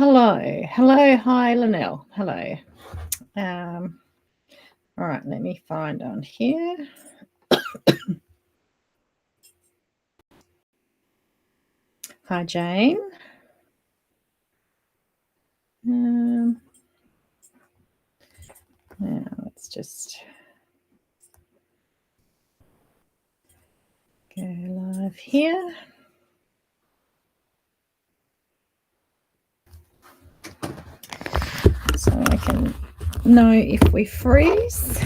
Hello. Hi, Linnell. Hello. All right, let me find on here. Hi, Jane. Now let's just go live here. So I can know if we freeze.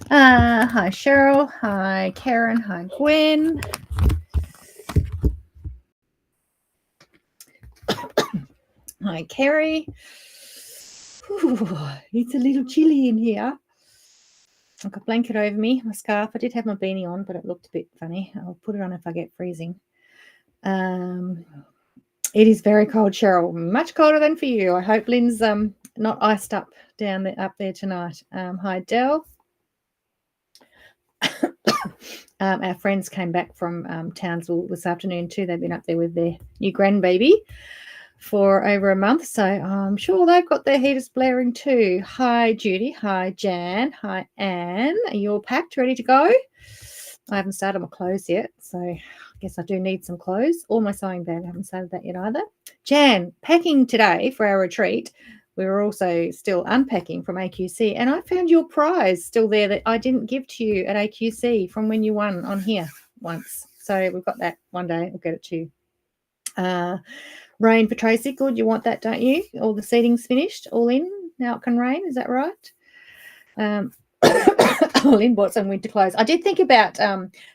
Hi, Cheryl. Hi, Karen. Hi, Gwen. Hi, Kerry. Ooh, it's a little chilly in here. I've got a blanket over me, my scarf. I did have my beanie on, but it looked a bit funny. I'll put it on if I get freezing. It is very cold, Cheryl. Much colder than for you. I hope Lynn's not iced up up there tonight. Hi, Dell. Our friends came back from Townsville this afternoon too. They've been up there with their new grandbaby for over a month, so I'm sure they've got their heaters blaring too. Hi, Judy. Hi, Jan. Hi, Anne. Are you all packed, ready to go? I haven't started my clothes yet, so I guess I do need some clothes. Or my sewing bag. I haven't started that yet either. Jan, packing today for our retreat. We were also still unpacking from AQC, and I found your prize still there that I didn't give to you at AQC from when you won on here once. So we've got that one day. We'll get it to you. Rain for Tracy. Good. You want that, don't you? All the seating's finished. All in. Now it can rain. Is that right? Lynn bought some winter clothes. I did think about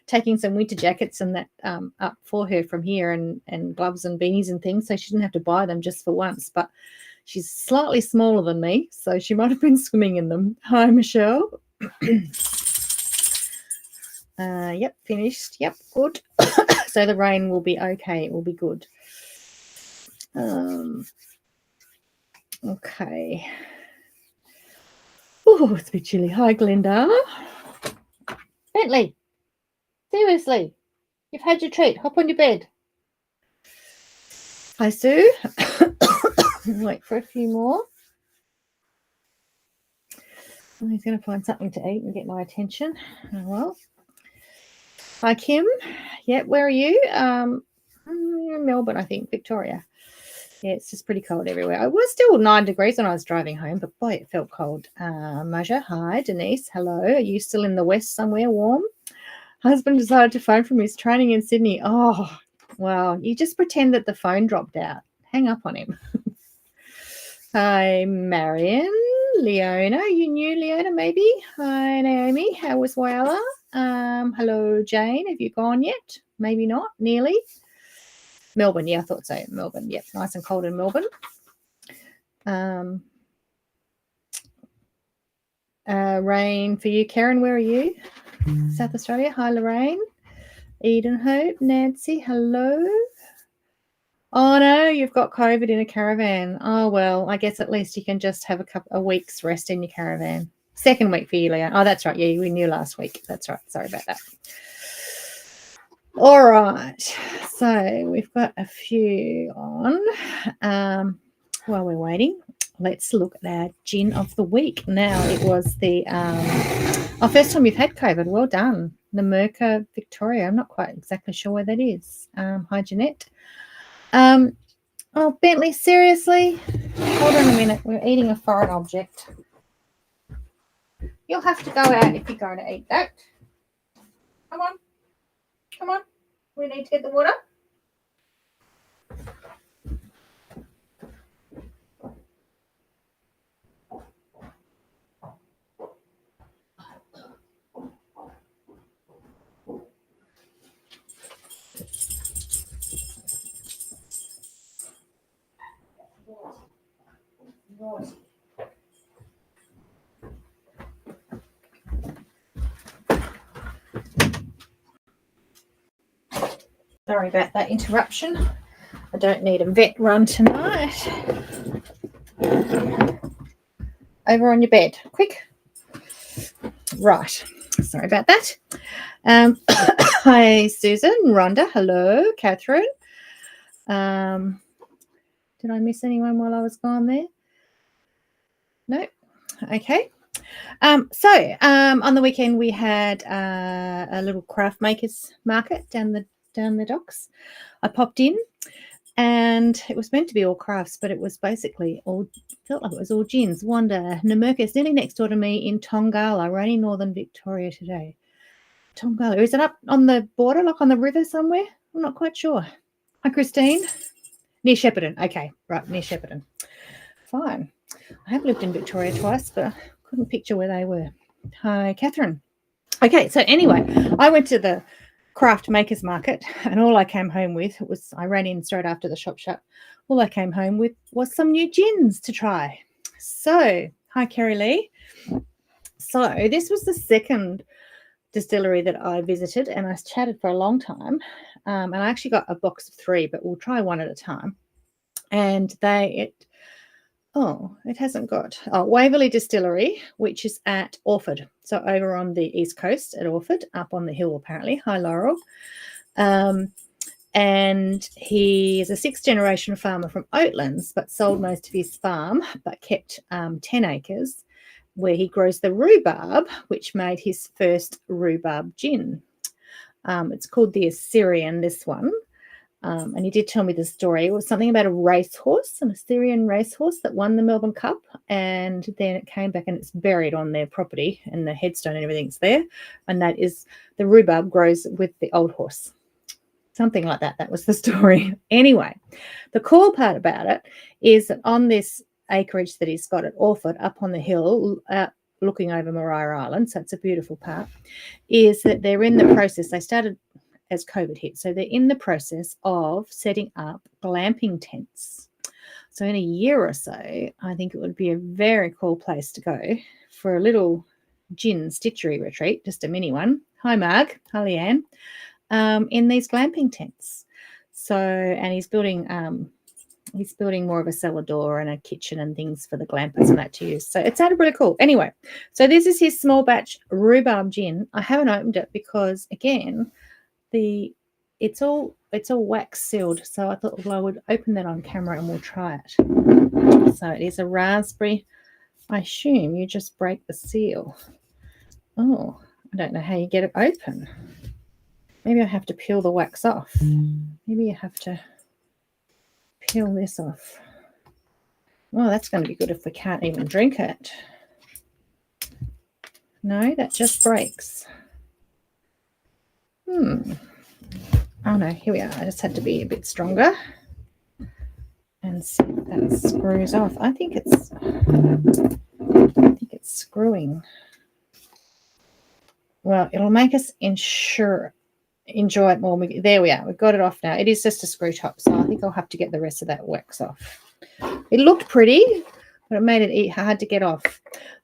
taking some winter jackets and that up for her from here and gloves and beanies and things, so she didn't have to buy them just for once. But she's slightly smaller than me, so she might have been swimming in them. Hi, Michelle. Yep, finished. Yep, good. So the rain will be okay. It will be good. Okay. Oh, it's a bit chilly. Hi, Glenda. Bentley, seriously, you've had your treat. Hop on your bed. Hi, Sue. Wait for a few more. He's going to find something to eat and get my attention. Oh, well. Hi, Kim. Yep, where are you? Melbourne, I think, Victoria. Yeah, it's just pretty cold everywhere. It was still 9 degrees when I was driving home, but boy, it felt cold. Maja, hi. Denise, hello. Are you still in the west somewhere warm? Husband decided to phone from his training in Sydney. Oh, wow. You just pretend that the phone dropped out. Hang up on him. Hi, Marion. Leona, you knew Leona maybe? Hi, Naomi. How was Wales? Hello, Jane. Have you gone yet? Maybe not. Nearly. Melbourne, yeah, I thought so. Melbourne, yep, nice and cold in Melbourne. Rain for you, Karen. Where are you? South Australia. Hi, Lorraine. Eden Hope, Nancy. Hello. Oh no, you've got COVID in a caravan. Oh well, I guess at least you can just have a week's rest in your caravan. Second week for you, Leon. Oh, that's right. Yeah, we knew last week. That's right. Sorry about that. All right, so we've got a few on. While we're waiting, let's look at our gin of the week. Now, it was the first time you've had COVID. Well done. Namerka, Victoria. I'm not quite exactly sure where that is. Hi, Jeanette. Oh, Bentley, seriously? Hold on a minute. We're eating a foreign object. You'll have to go out if you're going to eat that. Come on. Come on. We need to get the water. Sorry about that interruption. I don't need a vet run tonight. Over on your bed, quick. Right. Sorry about that. Hi, Susan. Rhonda. Hello. Catherine. Did I miss anyone while I was gone there? No. Okay. So on the weekend we had a little craft makers market down the docks. I popped in, and it was meant to be all crafts, but it was basically felt like it was all gins. Wanda Namurka, nearly next door to me in Tongala, rainy northern Victoria today. Tongala, is it up on the border, like on the river somewhere? I'm not quite sure. Hi, Christine. Near Shepparton. Okay, right, near Shepparton. Fine. I have lived in Victoria twice, but I couldn't picture where they were. Hi, Catherine. Okay, so anyway, I went to the craft makers market, and all I came home with I ran in straight after the shop shut. All I came home with was some new gins to try. So, hi, Kerry Lee. So this was the second distillery that I visited, and I chatted for a long time. And I actually got a box of 3, but we'll try one at a time. And it hasn't got Waverley Distillery, which is at Orford. So over on the east coast at Orford, up on the hill apparently. Hi, Laurel. And he is a 6th-generation farmer from Oatlands, but sold most of his farm, but kept 10 acres where he grows the rhubarb, which made his first rhubarb gin. It's called the Assyrian, this one. And he did tell me the story. It was something about a racehorse, an Assyrian racehorse that won the Melbourne Cup, and then it came back and it's buried on their property, and the headstone and everything's there. And that is the rhubarb grows with the old horse. Something like that. That was the story. Anyway, the cool part about it is that on this acreage that he's got at Orford, up on the hill, looking over Maria Island, so it's a beautiful part, is that they're in the process. They started as COVID hit, so they're in the process of setting up glamping tents. So in a year or so, I think it would be a very cool place to go for a little gin stitchery retreat, just a mini one. Hi, Marg. Hi, Leanne. In these glamping tents. So, and he's building more of a cellar door and a kitchen and things for the glampers and that to use. So it sounded really cool. Anyway, so this is his small batch rhubarb gin. I haven't opened it because, again, it's all wax sealed. So I thought, well, I would open that on camera and we'll try it. So it is a raspberry. I assume you just break the seal. Oh, I don't know how you get it open. Maybe I have to peel the wax off. Maybe you have to peel this off. Well, that's going to be good if we can't even drink it. No, that just breaks. Oh, no, here we are. I just had to be a bit stronger and see if that screws off. I think it's screwing. Well, it'll make us enjoy it more. There we are. We've got it off now. It is just a screw top, so I think I'll have to get the rest of that wax off. It looked pretty, but it made it hard to get off.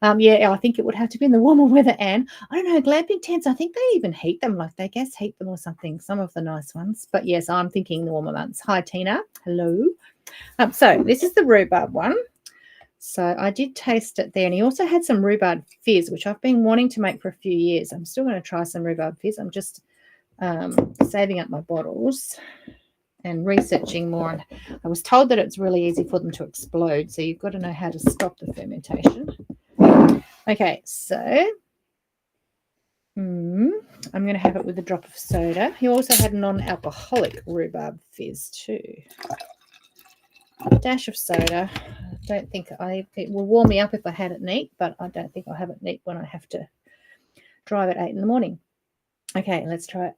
Yeah, I think it would have to be in the warmer weather. And I don't know, glamping tents, I think they even heat them, like they gas heat them or something, some of the nice ones. But yes, I'm thinking the warmer months. Hi, Tina. Hello. So this is the rhubarb one. So I did taste it there. And he also had some rhubarb fizz, which I've been wanting to make for a few years. I'm still going to try some rhubarb fizz. I'm just saving up my bottles and researching more. And I was told that it's really easy for them to explode, so you've got to know how to stop the fermentation. Okay, so I'm going to have it with a drop of soda. He also had non-alcoholic rhubarb fizz too. A dash of soda. I don't think it will warm me up if I had it neat, but I don't think I'll have it neat when I have to drive at 8 in the morning. Okay, let's try it.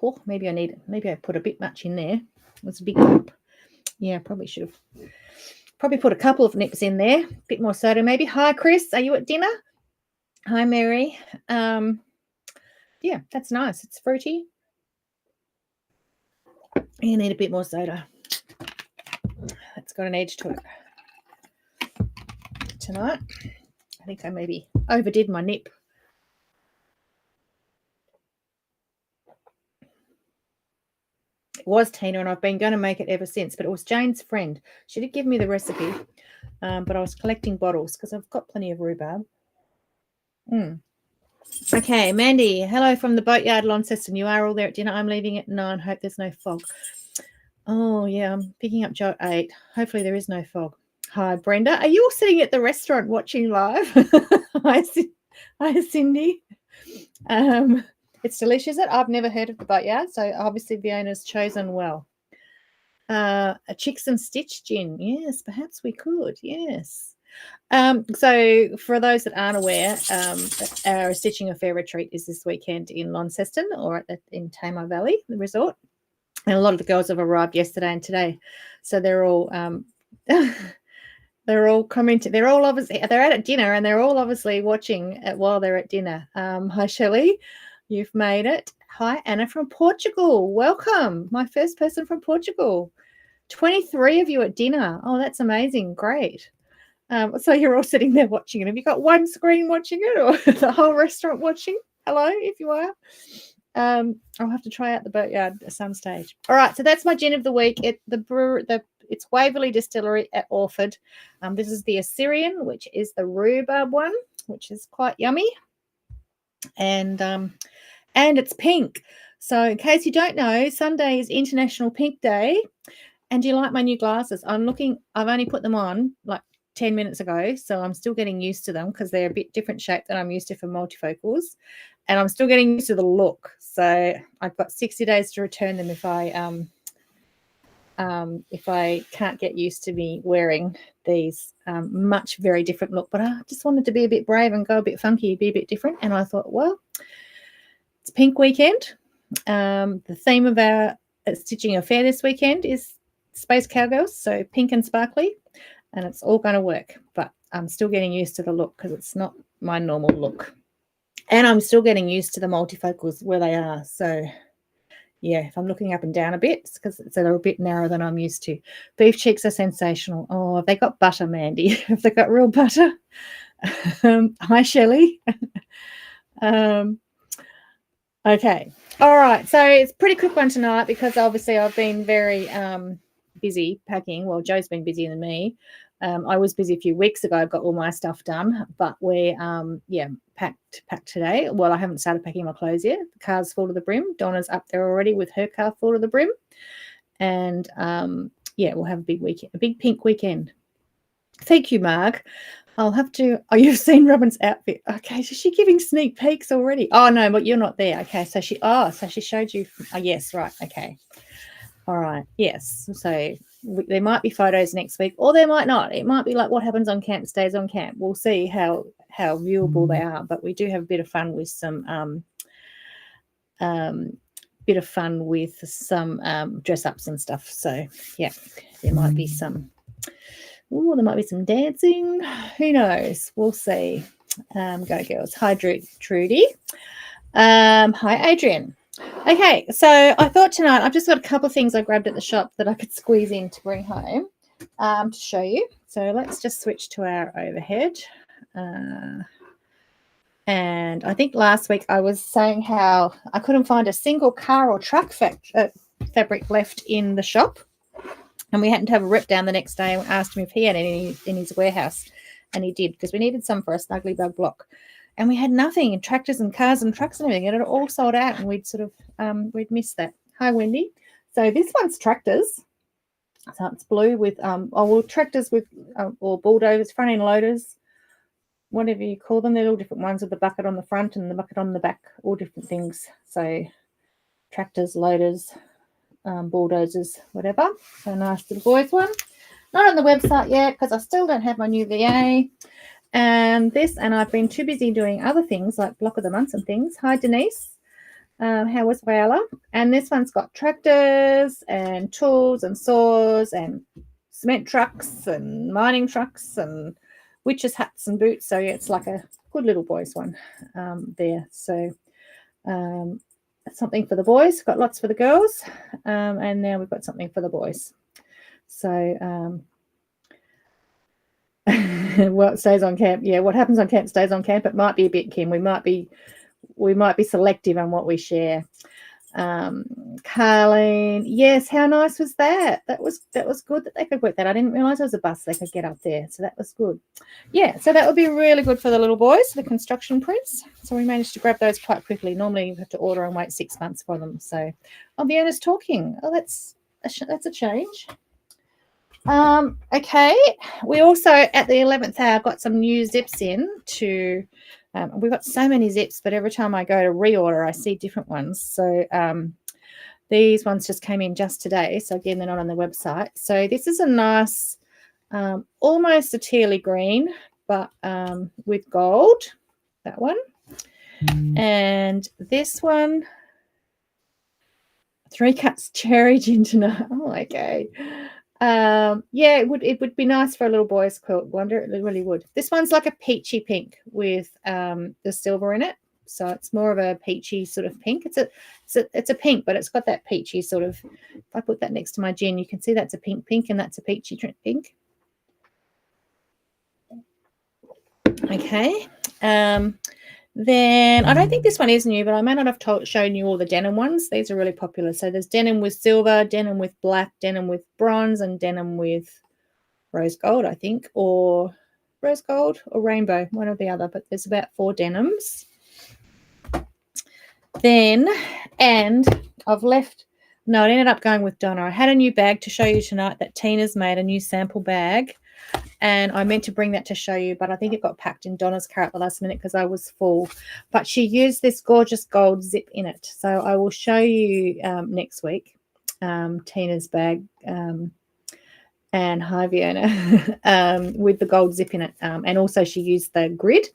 Oh, maybe I put a bit much in there. It was a big cup. Yeah, probably should have. Probably put a couple of nips in there. A bit more soda maybe. Hi, Chris. Are you at dinner? Hi, Mary. Yeah, that's nice. It's fruity. You need a bit more soda. It's got an edge to it. Tonight, I think I maybe overdid my nip. It was Tina, and I've been going to make it ever since, but it was Jane's friend. She did give me the recipe, but I was collecting bottles because I've got plenty of rhubarb. Okay, Mandy, hello from the Boatyard, Launceston. You are all there at dinner. I'm leaving at 9. Hope there's no fog. Oh, yeah, I'm picking up Joe at 8. Hopefully there is no fog. Hi, Brenda. Are you all sitting at the restaurant watching live? Hi, Cindy. It's delicious. I've never heard of the Boatyard, so obviously the owner's chosen well. A Chicks and Stitch gin. Yes, perhaps we could. Yes. So for those that aren't aware, our Stitching Affair retreat is this weekend in Launceston or in Tamar Valley, the resort. And a lot of the girls have arrived yesterday and today. So they're all they're all commenting. They're at dinner and they're all obviously watching while they're at dinner. Hi, Shelley. You've made it. Hi, Anna from Portugal. Welcome. My first person from Portugal. 23 of you at dinner. Oh, that's amazing. Great. So you're all sitting there watching it. Have you got one screen watching it or the whole restaurant watching? Hello, if you are. I'll have to try out the Boatyard at some stage. All right, so that's my gin of the week. It's Waverley Distillery at Orford. This is the Assyrian, which is the rhubarb one, which is quite yummy. And it's pink. So in case you don't know, Sunday is International Pink Day. And do you like my new glasses? I've only put them on like 10 minutes ago, so I'm still getting used to them because they're a bit different shape than I'm used to for multifocals, and I'm still getting used to the look. So I've got 60 days to return them if I can't get used to me wearing these much very different look. But I just wanted to be a bit brave and go a bit funky, be a bit different, and I thought, well, it's Pink Weekend. The theme of our Stitching Affair this weekend is Space Cowgirls, so pink and sparkly. And it's all going to work, but I'm still getting used to the look because it's not my normal look. And I'm still getting used to the multifocals where they are. So, yeah, if I'm looking up and down a bit, it's because they're a bit narrower than I'm used to. Beef cheeks are sensational. Oh, have they got butter, Mandy? Have they got real butter? Hi, Shelley. Okay. All right. So it's a pretty quick one tonight because obviously I've been very busy packing. Well, Joe's been busier than me. I was busy a few weeks ago. I got all my stuff done, but we're packed today. Well, I haven't started packing my clothes yet. The car's full to the brim. Donna's up there already with her car full to the brim, and we'll have a big weekend, a big pink weekend. Thank you, Marg. I'll have to. Oh, you've seen Robin's outfit. Okay, so she's giving sneak peeks already. Oh no, but you're not there. Okay, so she showed you. Oh yes, right. Okay. All right. Yes. So there might be photos next week, or there might not. It might be like what happens on camp stays on camp. We'll see how viewable they are. But we do have a bit of fun with some dress ups and stuff. So yeah, there might be some. Oh, there might be some dancing. Who knows? We'll see. Go girls. Hi, Trudy. Hi, Adrian. Okay, so I thought tonight I've just got a couple of things I grabbed at the shop that I could squeeze in to bring home to show you. So let's just switch to our overhead. And I think last week I was saying how I couldn't find a single car or truck fabric left in the shop. And we happened to have a rep down the next day and asked him if he had any in his warehouse. And he did, because we needed some for a Snuggly Bug block. And we had nothing, and tractors and cars and trucks and everything. And it all sold out, and we'd we'd missed that. Hi, Wendy. So this one's tractors. So it's blue with tractors with or bulldozers, front end loaders, whatever you call them. They're all different ones with the bucket on the front and the bucket on the back, all different things. So tractors, loaders, bulldozers, whatever. So nice little boys one. Not on the website yet because I still don't have my new VA. And I've been too busy doing other things like block of the months and things. Hi, Denise. How was Wowler? And this one's got tractors and tools and saws and cement trucks and mining trucks and witches' hats and boots. So yeah, it's like a good little boys one there. So something for the boys. Got lots for the girls. And now we've got something for the boys. So what stays on camp? Yeah, what happens on camp stays on camp. It might be a bit, Kim. We might be selective on what we share. Carleen, yes, how nice was that? That was good that they could work that. I didn't realize there was a bus they could get up there, so that was good. Yeah, so that would be really good for the little boys, the construction prints. So we managed to grab those quite quickly. Normally you have to order and wait 6 months for them. So the owner's talking. Oh, that's a change. Okay, we also at the 11th hour got some new zips in to. We've got so many zips, but every time I go to reorder, I see different ones. So these ones just came in just today. So again, they're not on the website. So this is a nice, almost a tealy green, but with gold, that one. And this one, 3 cuts cherry ginger. Oh, okay. Yeah, it would be nice for a little boy's quilt. Wonder it really would. This one's like a peachy pink with the silver in it, so it's more of a peachy sort of pink. It's a pink, but it's got that peachy sort of. If I put that next to my gin, you can see that's a pink, and that's a peachy pink. Okay. Then I don't think this one is new, but I may not have shown you all the denim ones. These are really popular. So there's denim with silver, denim with black, denim with bronze, and denim with rose gold, I think, or rose gold or rainbow, one or the other. But there's about 4 denims. Then, and I've left. No, I ended up going with Donna. I had a new bag to show you tonight that Tina's made, a new sample bag. And I meant to bring that to show you, but I think it got packed in Donna's car at the last minute because I was full. But she used this gorgeous gold zip in it. So I will show you next week Tina's bag and hi, Fiona, with the gold zip in it. And also she used the grid.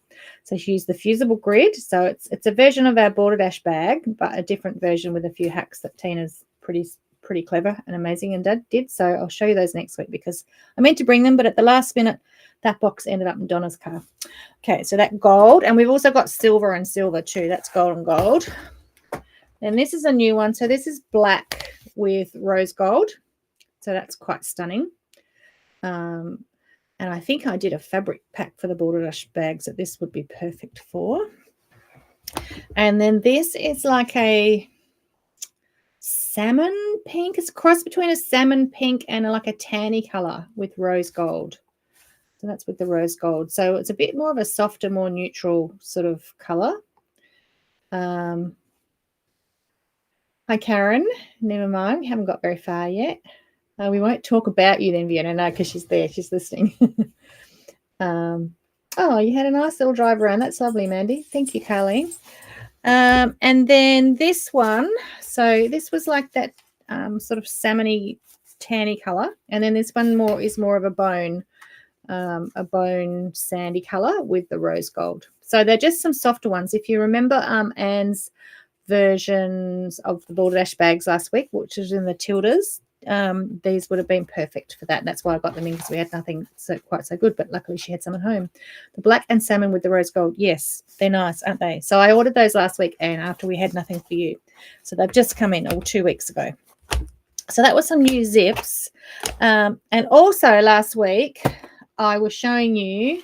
So she used the fusible grid. So it's a version of our Border Dash bag, but a different version with a few hacks that Tina's pretty clever and amazing and did. So I'll show you those next week because I meant to bring them, but at the last minute that box ended up in Donna's car. Okay, so that gold, and we've also got silver and silver too. That's gold and gold. And this is a new one. So this is black with rose gold. So that's quite stunning. And I think I did a fabric pack for the Border Dash bags that this would be perfect for. And then this is like a salmon pink. It's a cross between a salmon pink and like a tanny color with rose gold. So that's with the rose gold. So it's a bit more of a softer, more neutral sort of color. Hi, Karen. Never mind. We haven't got very far yet. We won't talk about you then, Vienna. No, because she's there. She's listening. Oh, you had a nice little drive around. That's lovely, Mandy. Thank you, Carleen. And then this one, so this was like that sort of salmony tanny color, and then this one is more of a bone sandy color with the rose gold. So they're just some softer ones. If you remember Anne's versions of the Border Dash bags last week, which is in the Tildas, these would have been perfect for that. And that's why I got them in, because we had nothing quite so good, but luckily she had some at home. The black and salmon with the rose gold, yes, they're nice, aren't they? So I ordered those last week, and after we had nothing for you, so they've just come in 2 weeks ago. So that was some new zips. And also last week I was showing you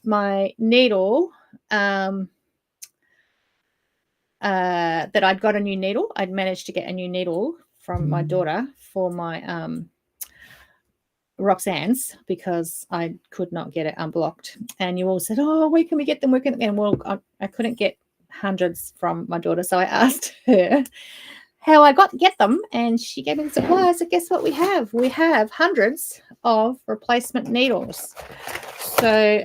my needle that I'd got a new needle. I'd managed to get a new needle from my daughter for my Roxanne's, because I could not get it unblocked. And you all said, oh, where can we get them? Where can? And well, I couldn't get hundreds from my daughter, so I asked her how I get them, and she gave me the supply. So guess what we have? We have hundreds of replacement needles. So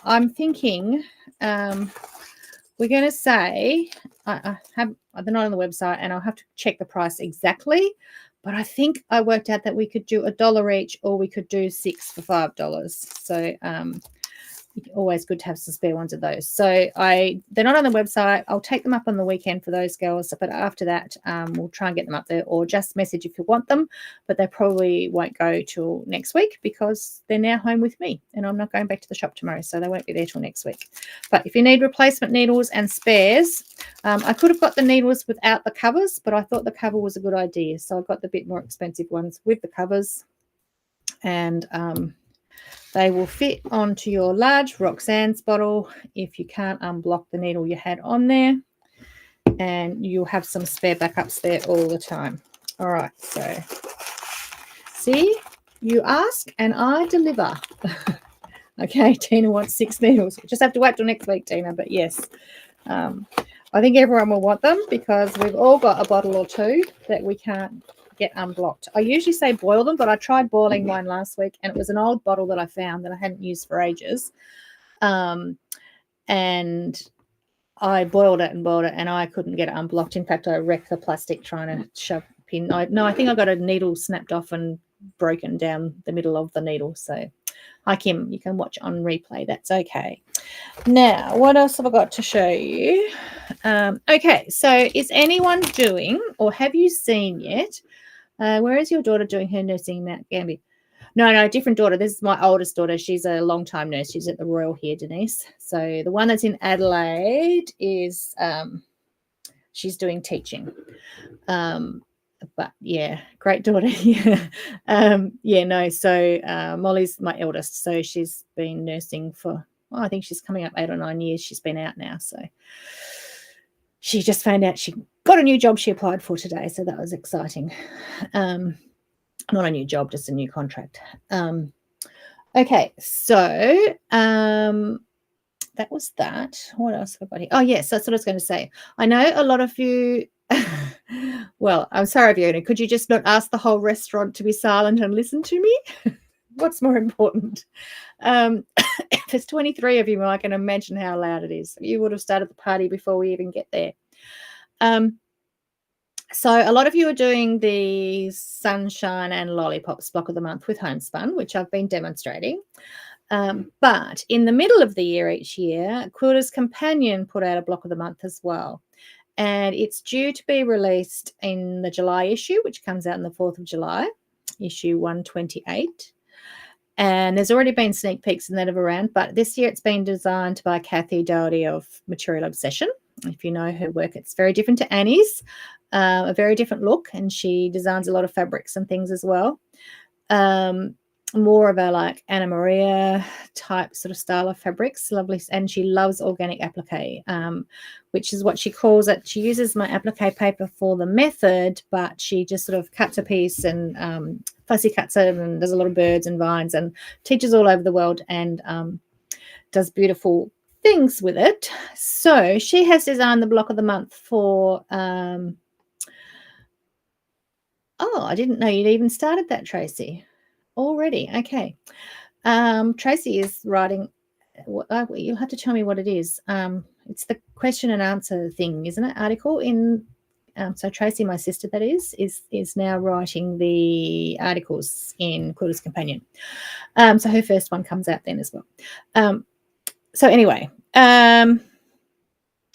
I'm thinking we're going to say they're not on the website, and I'll have to check the price exactly. But I think I worked out that we could do $1 each, or we could do 6 for $5. So always good to have some spare ones of those. So they're not on the website. I'll take them up on the weekend for those girls, but after that we'll try and get them up there, or just message if you want them. But they probably won't go till next week, because they're now home with me, and I'm not going back to the shop tomorrow, so they won't be there till next week. But if you need replacement needles and spares, I could have got the needles without the covers, but I thought the cover was a good idea, so I got the bit more expensive ones with the covers, and they will fit onto your large Roxanne's bottle if you can't unblock the needle you had on there. and you'll have some spare backups there all the time. All right, so see, you ask and I deliver. Okay, Tina wants 6 needles. Just have to wait till next week, Tina, but yes. I think everyone will want them because we've all got a bottle or two that we can't get unblocked. I usually say boil them, but I tried boiling mine last week, and it was an old bottle that I found that I hadn't used for ages. And I boiled it, and I couldn't get it unblocked. In fact, I wrecked the plastic trying to shove a pin. I think I got a needle snapped off and broken down the middle of the needle. So, hi, Kim. You can watch on replay. That's okay. Now, what else have I got to show you? Okay, so is anyone doing, or have you seen yet, where is your daughter doing her nursing in Mount Gambier? No, different daughter. This is my oldest daughter. She's a long-time nurse. She's at the Royal here, Denise. So the one that's in Adelaide is she's doing teaching. But yeah, great daughter. Yeah. So Molly's my eldest. So she's been nursing for, I think she's coming up 8 or 9 years. She's been out now. So she just found out she got a new job she applied for today. So that was exciting. Not a new job, just a new contract. Okay, so that was that. What else have I got here? Oh, yes, that's what I was going to say. I know a lot of you, well, I'm sorry, Fiona, could you just not ask the whole restaurant to be silent and listen to me? What's more important? If there's 23 of you, I can imagine how loud it is. You would have started the party before we even get there. So a lot of you are doing the Sunshine and Lollipops block of the month with Homespun, which I've been demonstrating. But in the middle of the year each year, Quilter's Companion put out a block of the month as well. And it's due to be released in the July issue, which comes out on the 4th of July, issue 128. And there's already been sneak peeks in that of around, but this year it's been designed by Kathy Doherty of Material Obsession. If you know her work, it's very different to Annie's, a very different look, and she designs a lot of fabrics and things as well. More of a like Anna Maria type sort of style of fabrics, lovely, and she loves organic applique, which is what she calls it. She uses my applique paper for the method, but she just sort of cuts a piece and fussy cuts it and does a lot of birds and vines and teaches all over the world and does beautiful things with it. So she has designed the block of the month for I didn't know you'd even started that, Tracy, already. Okay. Tracy is writing, you'll have to tell me what it is. It's the question and answer thing, isn't it? Article in so Tracy, my sister, that is now writing the articles in Quilter's Companion. So her first one comes out then as well. So anyway,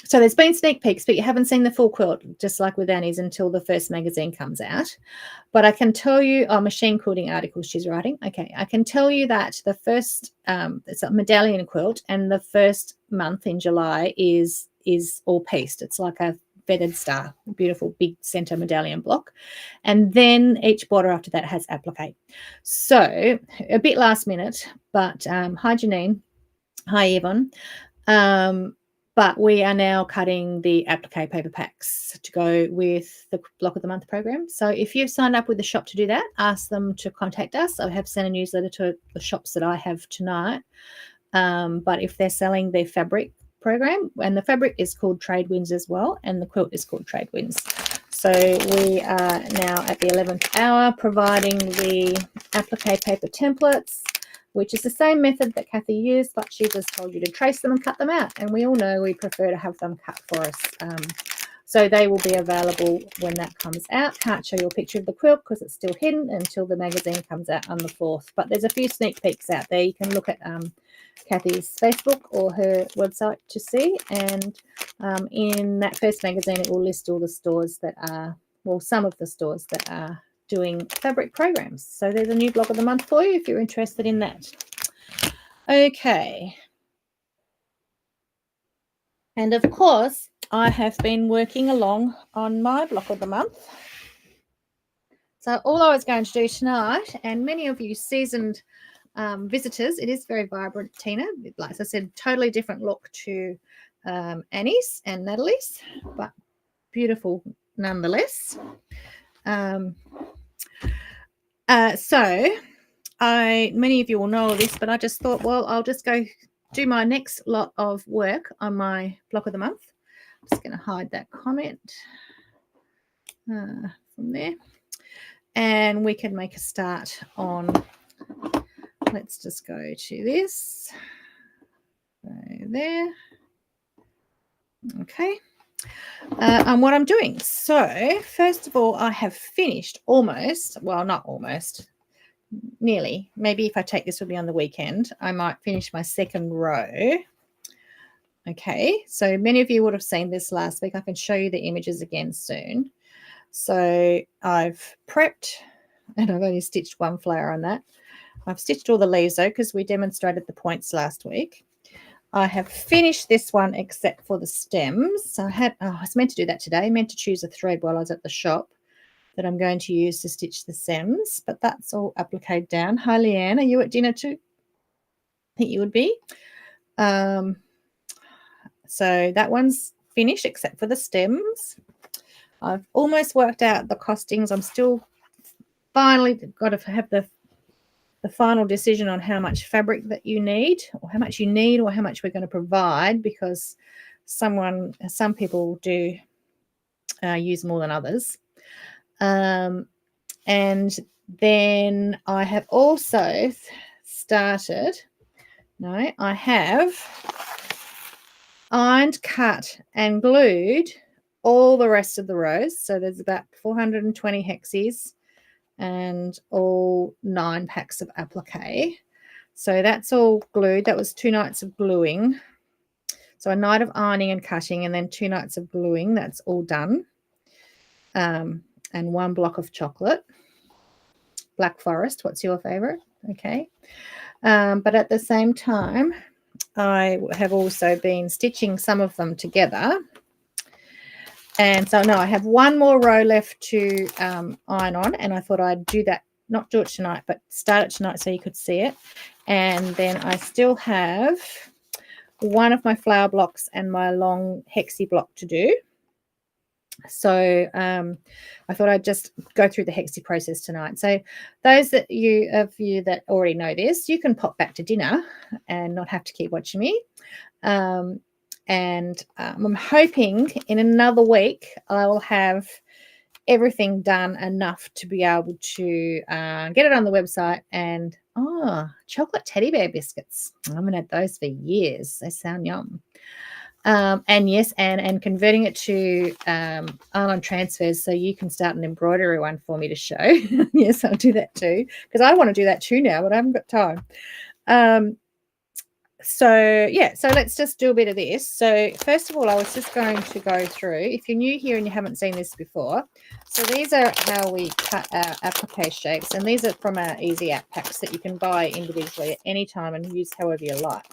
so there's been sneak peeks, but you haven't seen the full quilt, just like with Annie's, until the first magazine comes out. But I can tell you, machine quilting articles she's writing. Okay, I can tell you that the first, it's a medallion quilt, and the first month in July is all pieced. It's like a feathered star, beautiful big center medallion block. And then each border after that has applique. So a bit last minute, but hi, Janine. Hi, Yvonne. But we are now cutting the applique paper packs to go with the block of the month program. So if you've signed up with the shop to do that, ask them to contact us. I have sent a newsletter to the shops that I have tonight. But if they're selling their fabric program, and the fabric is called Tradewinds as well, and the quilt is called Tradewinds. So we are now at the 11th hour providing the applique paper templates, which is the same method that Kathy used, but she just told you to trace them and cut them out. And we all know we prefer to have them cut for us. So they will be available when that comes out. Can't show you a picture of the quilt because it's still hidden until the magazine comes out on the 4th. But there's a few sneak peeks out there. You can look at Kathy's Facebook or her website to see. And in that first magazine, it will list all the stores that are, well, some of the stores that are doing fabric programs. So there's a new blog of the month for you if you're interested in that. Okay. And of course, I have been working along on my block of the month. So all I was going to do tonight, and many of you seasoned visitors, it is very vibrant, Tina. Like I said, totally different look to Annie's and Natalie's, but beautiful nonetheless. Many of you will know all this, but I just thought, well, I'll just go do my next lot of work on my block of the month. I'm just going to hide that comment from there. And we can make a start on, let's just go to this. Go there. Okay. And what I'm doing. So first of all, I have finished almost, well, not almost, nearly. Maybe if I take this with me on the weekend, I might finish my second row. Okay, so many of you would have seen this last week. I can show you the images again soon. So I've prepped, and I've only stitched one flower on that. I've stitched all the leaves though, because we demonstrated the points last week. I have finished this one except for the stems. So I was meant to do that today. I meant to choose a thread while I was at the shop that I'm going to use to stitch the stems, but that's all appliqued down. Hi, Leanne. Are you at dinner too? I think you would be. So that one's finished except for the stems. I've almost worked out the costings. I'm still finally got to have the final decision on how much fabric that you need, or how much we're going to provide, because some people do use more than others. And then I have also I have ironed, cut and glued all the rest of the rows. So there's about 420 hexies and all 9 packs of applique. So that's all glued. That was 2 nights of gluing. So a night of ironing and cutting, and then 2 nights of gluing. That's all done. And 1 block of chocolate. Black Forest, what's your favorite? Okay. But at the same time, I have also been stitching some of them together. And so now I have 1 more row left to iron on, and I thought I'd not do it tonight, but start it tonight so you could see it. And then I still have 1 of my flower blocks and my long hexie block to do. So I thought I'd just go through the hexie process tonight. So those of you that already know this, you can pop back to dinner and not have to keep watching me. I'm hoping in another week I will have everything done enough to be able to get it on the website. And chocolate teddy bear biscuits. I haven't had those for years. They sound yum. And yes, and converting it to Island transfers so you can start an embroidery one for me to show. Yes, I'll do that too, because I want to do that too now, but I haven't got time. So let's just do a bit of this. So first of all, I was just going to go through, if you're new here and you haven't seen this before, so these are how we cut our applique shapes, and these are from our easy app packs that you can buy individually at any time and use however you like.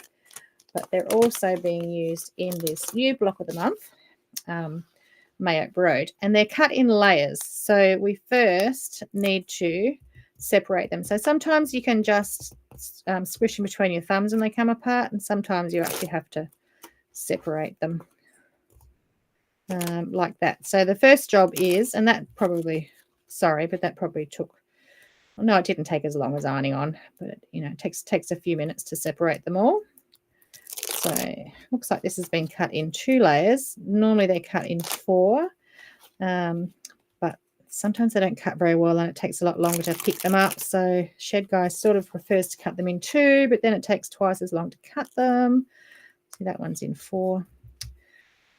But they're also being used in this new block of the month, Maaoupe Road, and they're cut in layers. So we first need to separate them. So sometimes you can just squish them between your thumbs and they come apart, and sometimes you actually have to separate them like that. So the first job is, and that probably took, no, it didn't take as long as ironing on, but it takes a few minutes to separate them all. So looks like this has been cut in 2 layers. Normally they cut in 4, but sometimes they don't cut very well and it takes a lot longer to pick them up. So Shed Guy sort of prefers to cut them in 2, but then it takes twice as long to cut them. See, that one's in 4.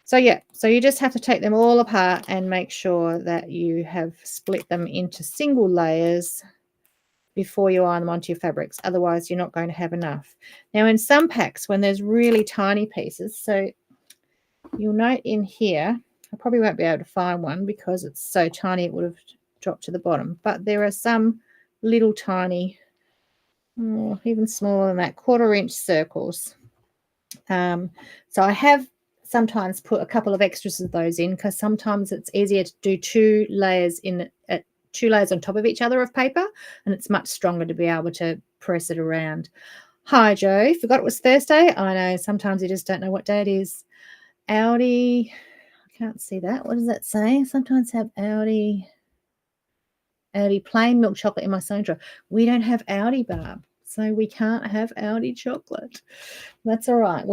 So yeah, so you just have to take them all apart and make sure that you have split them into single layers before you iron them onto your fabrics. Otherwise, you're not going to have enough. Now, in some packs, when there's really tiny pieces, so you'll note in here, I probably won't be able to find one because it's so tiny it would have dropped to the bottom. But there are some little tiny, even smaller than that, 1/4 inch circles. So I have sometimes put a couple of extras of those in, because sometimes it's easier to do 2 layers at 2 layers on top of each other of paper, and it's much stronger to be able to press it around. Hi, Joe. Forgot it was Thursday. I know, sometimes you just don't know what day it is. Audi, can't see that. What does that say? Sometimes have Audi plain milk chocolate in my sewing drawer. We don't have Audi, Barb, so we can't have Audi chocolate. That's all right.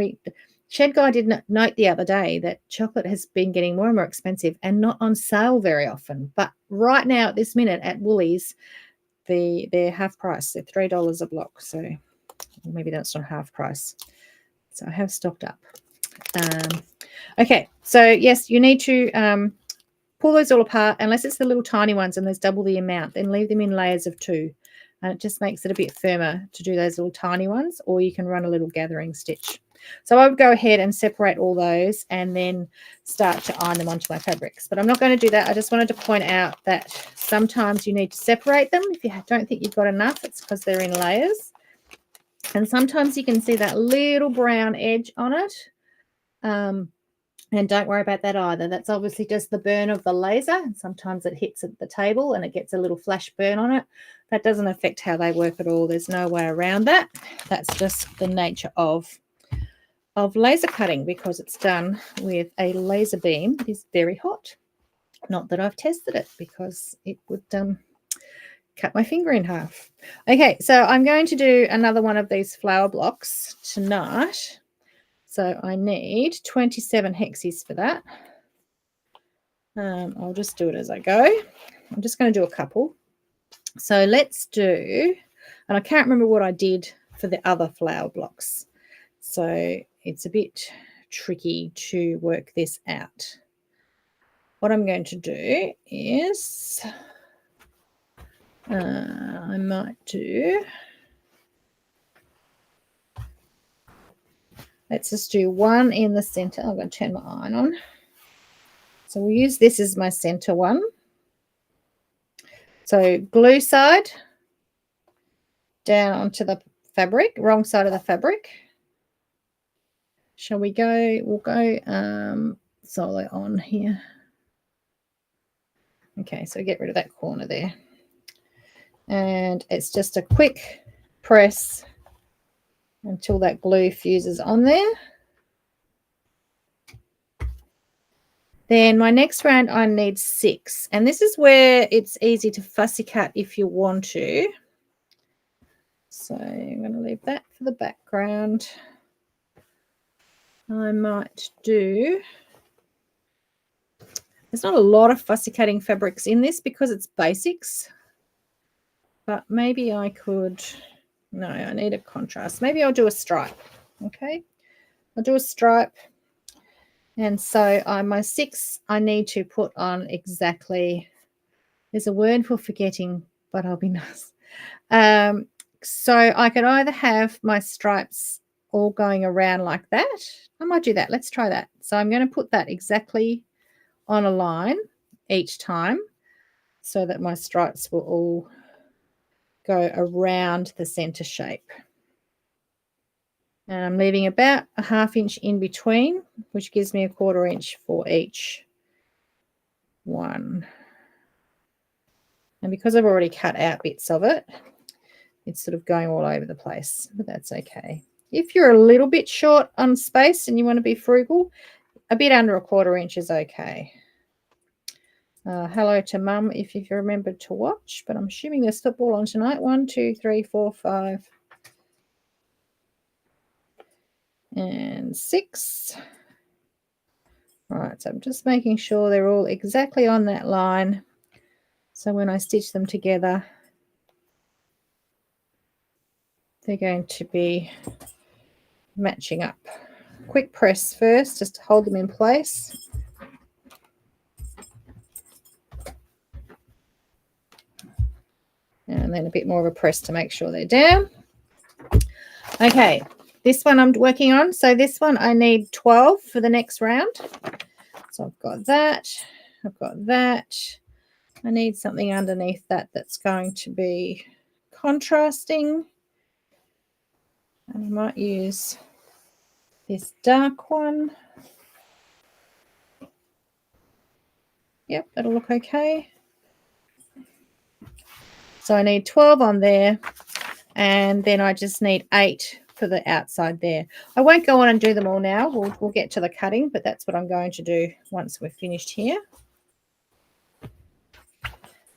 Shed Guy did note the other day that chocolate has been getting more and more expensive and not on sale very often. But right now, at this minute, at Woolies, they're half price. They're $3 a block. So maybe that's not half price. So I have stocked up. Okay, so yes, you need to pull those all apart, unless it's the little tiny ones and there's double the amount, then leave them in layers of 2. And it just makes it a bit firmer to do those little tiny ones, or you can run a little gathering stitch. So I would go ahead and separate all those and then start to iron them onto my fabrics. But I'm not going to do that. I just wanted to point out that sometimes you need to separate them. If you don't think you've got enough, it's because they're in layers. And sometimes you can see that little brown edge on it. And don't worry about that either. That's obviously just the burn of the laser. And sometimes it hits at the table and it gets a little flash burn on it. That doesn't affect how they work at all. There's no way around that. That's just the nature of laser cutting, because it's done with a laser beam that is very hot. Not that I've tested it, because it would cut my finger in half. Okay, so I'm going to do another one of these flower blocks tonight. So I need 27 hexies for that. I'll just do it as I go. I'm just going to do a couple. So let's do, and I can't remember what I did for the other flower blocks. So it's a bit tricky to work this out. What I'm going to do is I might do, let's just do one in the center. I'm going to turn my iron on. So we'll use this as my center one. So glue side down onto the fabric, wrong side of the fabric. Shall we go? We'll go solo on here. Okay, so get rid of that corner there. And it's just a quick press until that glue fuses on there. Then my next round, I need 6. And this is where it's easy to fussy cut if you want to. So I'm going to leave that for the background. I might do, there's not a lot of fussy cutting fabrics in this because it's basics. But maybe I could, no, I need a contrast. Maybe I'll do a stripe. Okay, I'll do a stripe. And so my 6, I need to put on exactly, there's a word for forgetting, but I'll be nice. So I could either have my stripes all going around like that. I might do that. Let's try that. So I'm going to put that exactly on a line each time so that my stripes will all go around the center shape. And I'm leaving about a 1/2 inch in between, which gives me a 1/4 inch for each one. And because I've already cut out bits of it, it's sort of going all over the place, but that's okay. If you're a little bit short on space and you want to be frugal, a bit under a 1/4 inch is okay. Hello to Mum if you've remembered to watch, but I'm assuming there's football on tonight. 1, 2, 3, 4, 5. And 6. All right, so I'm just making sure they're all exactly on that line. So when I stitch them together, they're going to be matching up. Quick press first, just to hold them in place. And then a bit more of a press to make sure they're down. Okay. This one I'm working on. So this one I need 12 for the next round. So I've got that. I've got that. I need something underneath that that's going to be contrasting. And I might use this dark one. Yep, that'll look okay. So I need 12 on there. And then I just need 8 for the outside there. I won't go on and do them all now. We'll get to the cutting, but that's what I'm going to do once we're finished here.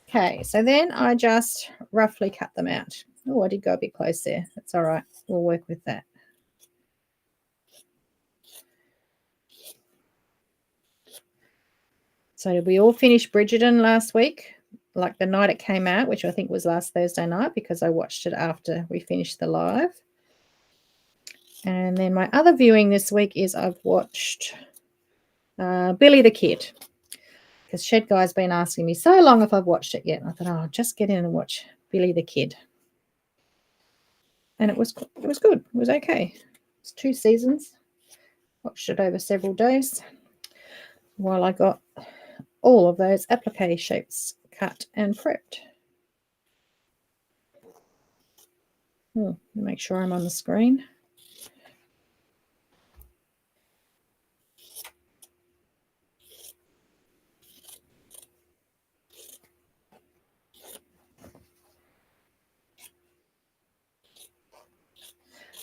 Okay, so then I just roughly cut them out. Oh, I did go a bit close there. That's all right. We'll work with that. So did we all finish Bridgerton last week? Like the night it came out, which I think was last Thursday night because I watched it after we finished the live. And then my other viewing this week is I've watched Billy the Kid, because Shed Guy's been asking me so long if I've watched it yet. And I thought, oh, I'll just get in and watch Billy the Kid. And it was good. It was okay. It's 2 seasons. Watched it over several days while I got all of those applique shapes cut and prepped. Make sure I'm on the screen.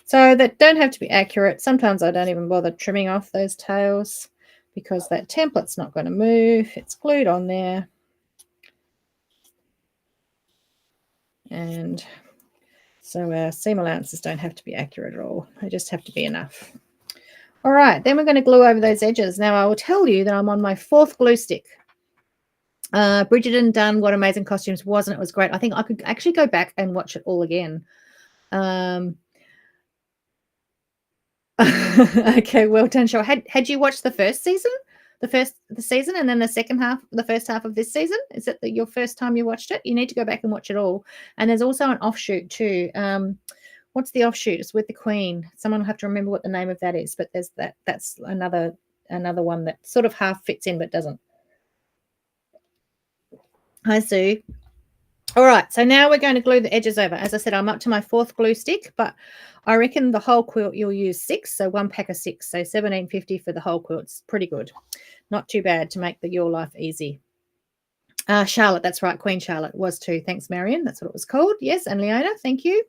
So that don't have to be accurate. Sometimes I don't even bother trimming off those tails because that template's not going to move. It's glued on there. And so our seam allowances don't have to be accurate at all. They just have to be enough. All right, then we're going to glue over those edges. Now I will tell you that I'm on my 4th glue stick. Bridgerton done What Amazing Costumes wasn't. It was great. I think I could actually go back and watch it all again. Okay, well done, Cheryl. Had you watched the first season? The season and then the first half of this season? Is it your first time you watched it? You need to go back and watch it all. And there's also an offshoot too. What's the offshoot? It's with the Queen. Someone will have to remember what the name of that is, but there's that's another one that sort of half fits in but doesn't. Hi, Sue. All right, so now we're going to glue the edges over. As I said, I'm up to my 4th glue stick, but I reckon the whole quilt you'll use 6, so 1 pack of 6, so $17.50 for the whole quilt. It's pretty good. Not too bad to make your life easy. Charlotte, that's right, Queen Charlotte was too. Thanks, Marion. That's what it was called. Yes, and Leona, thank you.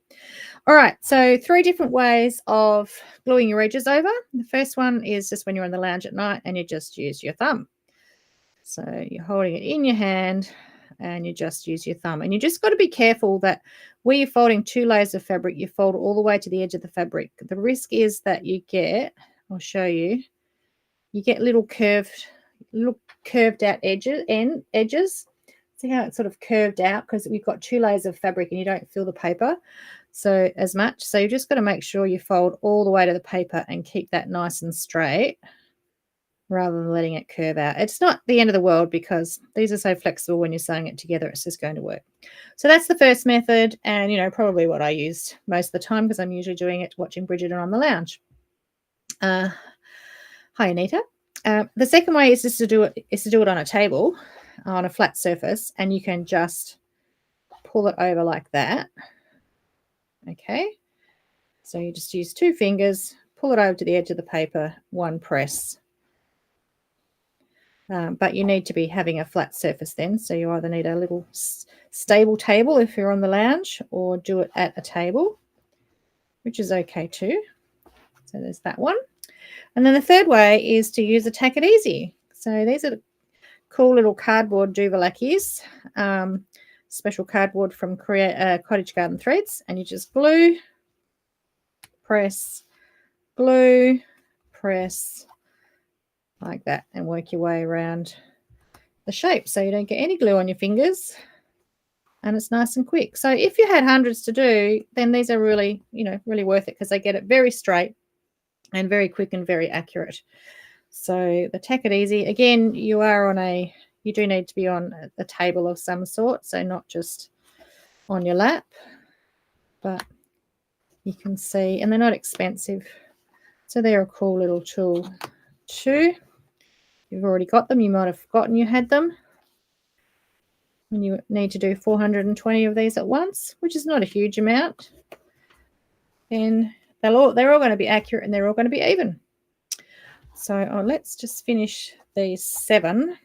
All right, so 3 different ways of gluing your edges over. The first one is just when you're on the lounge at night and you just use your thumb. So you're holding it in your hand and you just use your thumb. And you just got to be careful that where you're folding 2 layers of fabric, you fold all the way to the edge of the fabric. The risk is that you get, I'll show you, you get little curved out edges. See how it's sort of curved out because we've got 2 layers of fabric and you don't feel the paper so as much. So you just got to make sure you fold all the way to the paper and keep that nice and straight rather than letting it curve out. It's not the end of the world because these are so flexible when you're sewing it together. It's just going to work. So that's the first method and, probably what I used most of the time because I'm usually doing it watching Bridgerton on the lounge. Hi, Anita. The second way is to do it on a table, on a flat surface, and you can just pull it over like that. Okay. So you just use 2 fingers, pull it over to the edge of the paper, 1 press. But you need to be having a flat surface then. So you either need a little stable table if you're on the lounge or do it at a table, which is okay too. So there's that one. And then the third way is to use a Tack It Easy. So these are cool little cardboard Duvalakis, special cardboard from Cottage Garden Threads. And you just glue, press, glue, press, like that, and work your way around the shape so you don't get any glue on your fingers and it's nice and quick. So if you had hundreds to do, then these are really, really worth it because they get it very straight and very quick and very accurate. So the Tack It Easy, again, you do need to be on a table of some sort, so not just on your lap, but you can see, and they're not expensive. So they're a cool little tool too. You've already got them. You might have forgotten you had them. And you need to do 420 of these at once, which is not a huge amount. Then they're all going to be accurate and they're all going to be even. So let's just finish these 7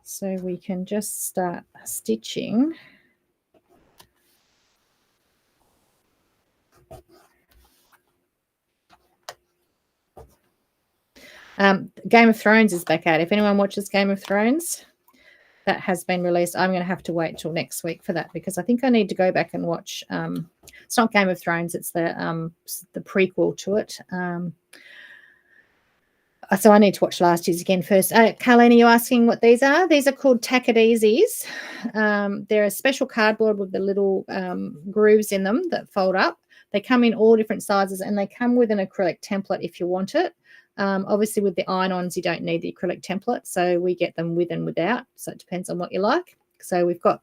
so we can just start stitching. Game of Thrones is back out. If anyone watches Game of Thrones, that has been released. I'm going to have to wait till next week for that because I think I need to go back and watch. It's not Game of Thrones; it's the prequel to it. So I need to watch last year's again first. Carlene, are you asking what these are? These are called Tack-It-Easies. They're a special cardboard with the little grooves in them that fold up. They come in all different sizes and they come with an acrylic template if you want it. Obviously, with the iron-ons, you don't need the acrylic template, so we get them with and without. So it depends on what you like. So we've got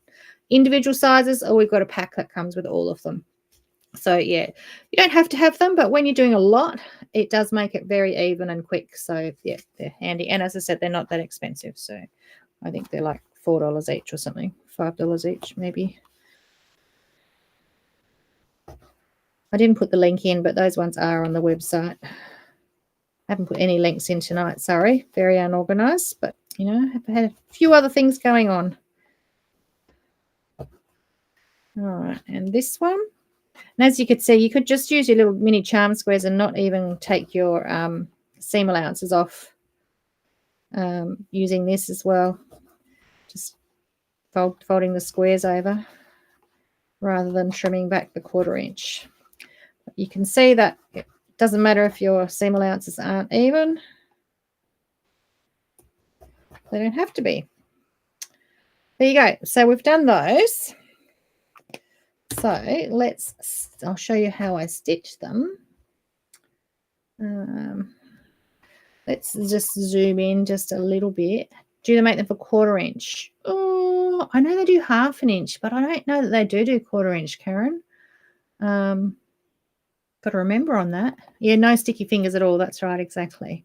individual sizes or we've got a pack that comes with all of them. So, yeah, you don't have to have them, but when you're doing a lot, it does make it very even and quick. So, yeah, they're handy. And as I said, they're not that expensive. So I think they're like $4 each or something, $5 each maybe. I didn't put the link in, but those ones are on the website. I haven't put any links in tonight, sorry. Very unorganized, but, you know, I've had a few other things going on. All right, and this one. And as you could see, you could just use your little mini charm squares and not even take your seam allowances off using this as well. Just folding the squares over rather than trimming back the 1/4 inch. You can see that it doesn't matter if your seam allowances aren't even. They don't have to be. There you go. So we've done those. So I'll show you how I stitch them. Let's just zoom in just a little bit. Do they make them for 1/4 inch? Oh, I know they do 1/2 inch, but I don't know that they do 1/4 inch, Karen. Got to remember on that. Yeah, no sticky fingers at all. That's right, exactly.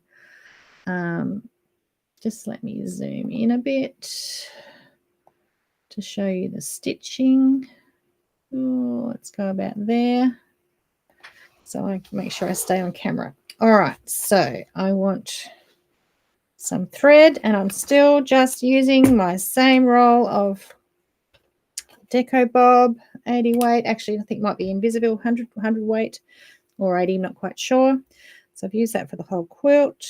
Just let me zoom in a bit to show you the stitching. Oh, let's go about there. So I can make sure I stay on camera. All right, so I want some thread, and I'm still just using my same roll of Deco Bob, 80 weight. Actually, I think it might be Invisible, 100 weight or 80, not quite sure. So I've used that for the whole quilt.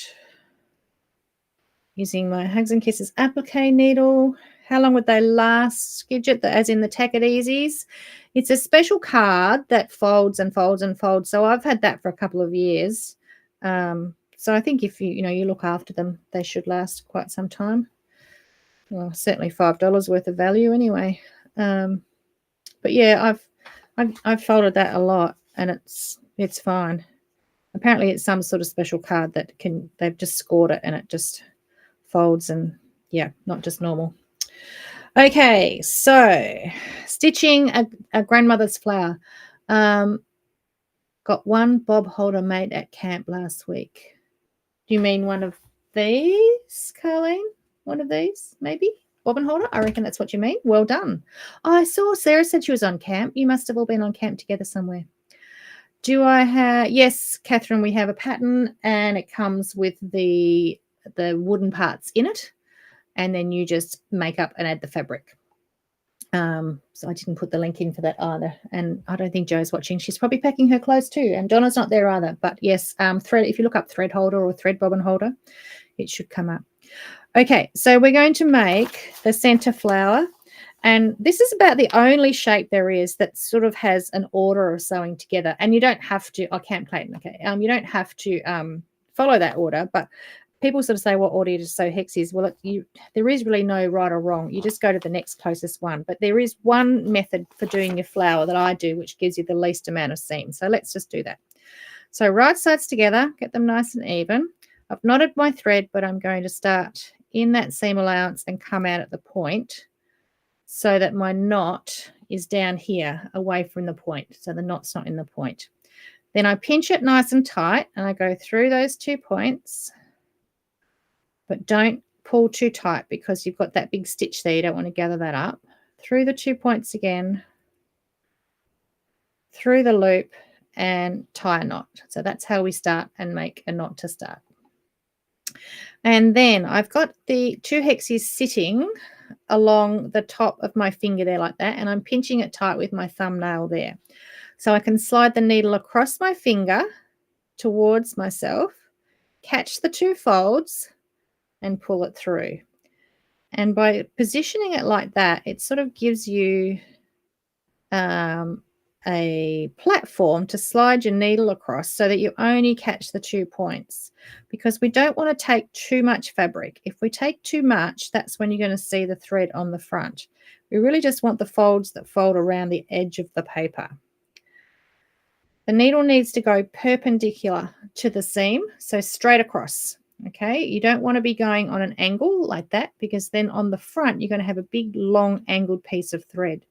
Using my Hugs and Kisses applique needle. How long would they last, Gidget, as in the Tack-It-Easies? It's a special card that folds and folds and folds. So I've had that for a couple of years. So I think if you look after them, they should last quite some time. Well, certainly $5 worth of value anyway. But yeah, I've folded that a lot, and it's fine. Apparently, it's some sort of special card that they've just scored it, and it just folds, and yeah, not just normal. Okay, so stitching a grandmother's flower. Got one bob holder made at camp last week. Do you mean one of these, Carlene? One of these, maybe? Bobbin holder? I reckon that's what you mean. Well done. Oh, I saw Sarah said she was on camp. You must have all been on camp together somewhere. Do I have... Yes, Catherine, we have a pattern, and it comes with the wooden parts in it, and then you just make up and add the fabric. So I didn't put the link in for that either, and I don't think Jo's watching. She's probably packing her clothes too, and Donna's not there either. But yes, thread. If you look up thread holder or thread bobbin holder, it should come up. Okay, so we're going to make the center flower, and this is about the only shape there is that sort of has an order of sewing together, and you don't have to. I can't play it. Okay, you don't have to follow that order, but people sort of say, what order to sew hexies? Well, there is really no right or wrong. You just go to the next closest one. But there is one method for doing your flower that I do, which gives you the least amount of seam. So let's just do that. So right sides together, get them nice and even. I've knotted my thread, but I'm going to start in that seam allowance and come out at the point so that my knot is down here away from the point. So the knot's not in the point. Then I pinch it nice and tight, and I go through those 2 points. But don't pull too tight because you've got that big stitch there. You don't want to gather that up. Through the 2 points again, through the loop, and tie a knot. So that's how we start and make a knot to start. And then I've got the 2 hexies sitting along the top of my finger there like that, and I'm pinching it tight with my thumbnail there. So I can slide the needle across my finger towards myself, catch the 2 folds and pull it through. And by positioning it like that, it sort of gives you a platform to slide your needle across so that you only catch the 2 points, because we don't want to take too much fabric. If we take too much, that's when you're going to see the thread on the front. We really just want the folds that fold around the edge of the paper. The needle needs to go perpendicular to the seam, so straight across. Okay, you don't want to be going on an angle like that, because then on the front you're going to have a big long angled piece of thread.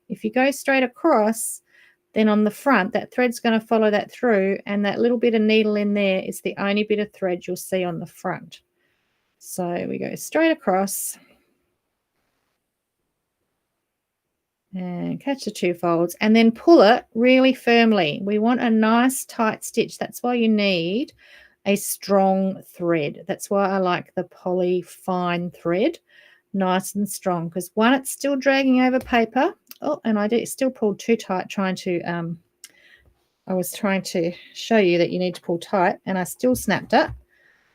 If you go straight across, then on the front that thread's going to follow that through, and that little bit of needle in there is the only bit of thread you'll see on the front. So we go straight across and catch the 2 folds, and then pull it really firmly. We want a nice tight stitch. That's why you need a strong thread. That's why I like the poly fine thread, nice and strong, because one, it's still dragging over paper. Oh, and I still pulled too tight trying to I was trying to show you that you need to pull tight, and I still snapped it.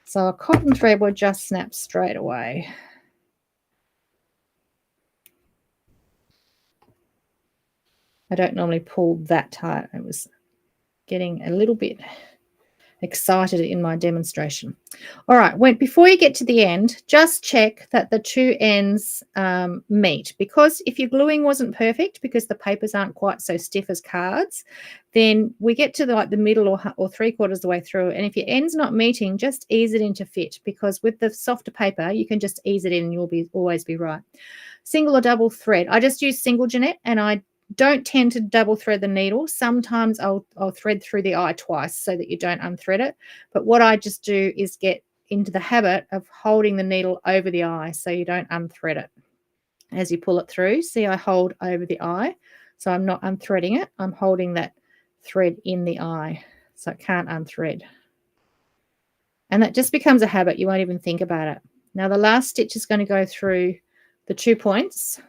So a cotton thread will just snap straight away. I don't normally pull that tight. I was getting a little bit excited in my demonstration. All right, before you get to the end, just check that the 2 ends meet, because if your gluing wasn't perfect, because the papers aren't quite so stiff as cards, then we get to the middle or 3/4 of the way through, and if your end's not meeting, just ease it into fit, because with the softer paper you can just ease it in and you'll always be right. Single or double thread. I just use single, Jeanette, and I don't tend to double thread the needle. Sometimes I'll thread through the eye twice so that you don't unthread it. But what I just do is get into the habit of holding the needle over the eye so you don't unthread it as you pull it through. See, I hold over the eye, so I'm not unthreading it. I'm holding that thread in the eye so it can't unthread. And that just becomes a habit. You won't even think about it. Now the last stitch is going to go through the 2 points.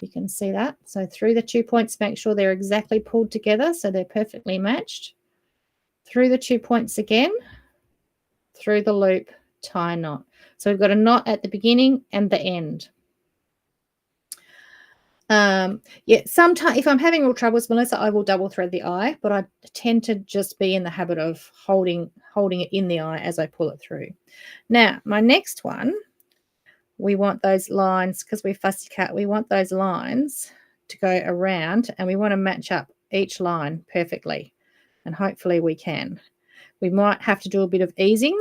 You can see that. So through the 2 points, make sure they're exactly pulled together so they're perfectly matched. Through the 2 points again, through the loop, tie a knot. So we've got a knot at the beginning and the end. Yeah, sometimes if I'm having real troubles, Melissa, I will double thread the eye, but I tend to just be in the habit of holding it in the eye as I pull it through. Now, my next one, we want those lines, because we fussy cut, we want those lines to go around, and we want to match up each line perfectly, and hopefully we can. We might have to do a bit of easing,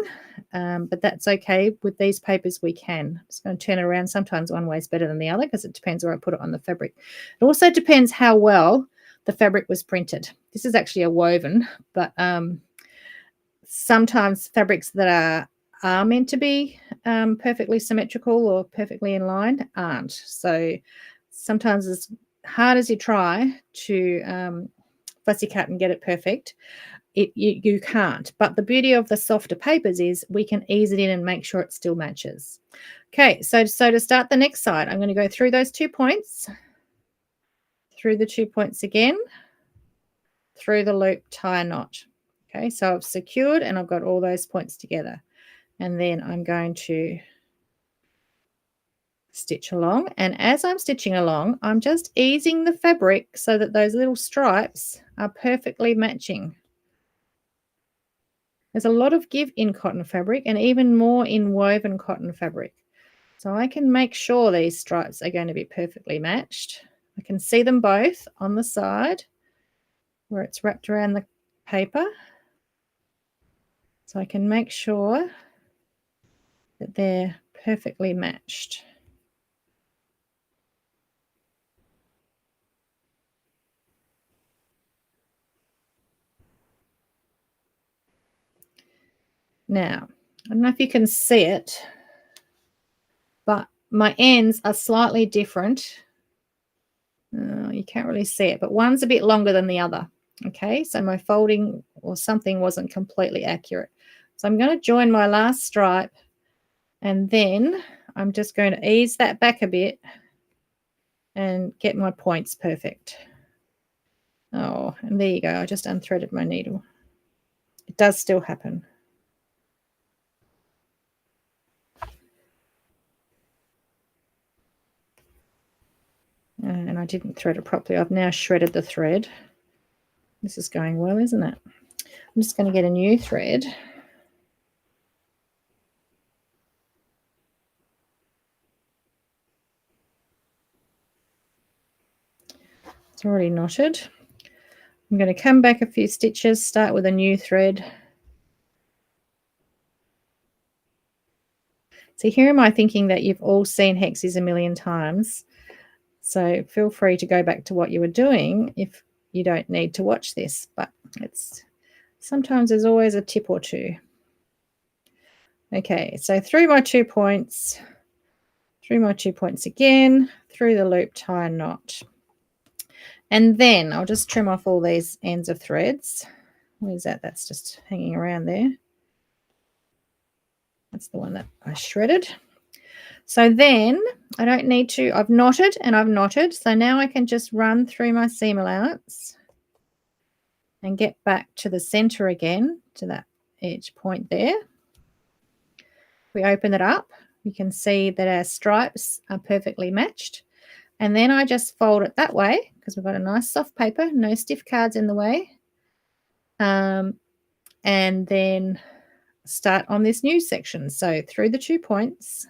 but that's okay. With these papers we can. I'm just going to turn it around. Sometimes one way is better than the other because it depends where I put it on the fabric. It also depends how well the fabric was printed. This is actually a woven, but sometimes fabrics that are meant to be perfectly symmetrical or perfectly in line aren't. So sometimes, as hard as you try to fussy cut and get it perfect, you can't. But the beauty of the softer papers is we can ease it in and make sure it still matches. Okay, so to start the next side, I'm going to go through those 2 points, through the 2 points again, through the loop, tie a knot. Okay, so I've secured and I've got all those points together. And then I'm going to stitch along. And as I'm stitching along, I'm just easing the fabric so that those little stripes are perfectly matching. There's a lot of give in cotton fabric and even more in woven cotton fabric. So I can make sure these stripes are going to be perfectly matched. I can see them both on the side where it's wrapped around the paper. So I can make sure that they're perfectly matched. Now, I don't know if you can see it, but my ends are slightly different. You can't really see it, but one's a bit longer than the other. Okay, so my folding or something wasn't completely accurate. So I'm going to join my last stripe, and then I'm just going to ease that back a bit and get my points perfect. Oh, and there you go. I just unthreaded my needle. It does still happen. and I didn't thread it properly. I've now shredded the thread. This is going well, isn't it? I'm just going to get a new thread. It's already knotted. I'm going to come back a few stitches, start with a new thread. So here am I thinking that you've all seen hexies a million times. So feel free to go back to what you were doing if you don't need to watch this, but it's sometimes there's always a tip or two. Okay, so through my 2 points, through my 2 points again, through the loop, tie a knot. And then I'll just trim off all these ends of threads. Where's that? That's just hanging around there. That's the one that I shredded. So then I don't need to, I've knotted and I've knotted. So now I can just run through my seam allowance and get back to the center again, to that edge point there. We open it up. You can see that our stripes are perfectly matched. And then I just fold it that way because we've got a nice soft paper, no stiff cards in the way. And then start on this new section. So through the 2 points.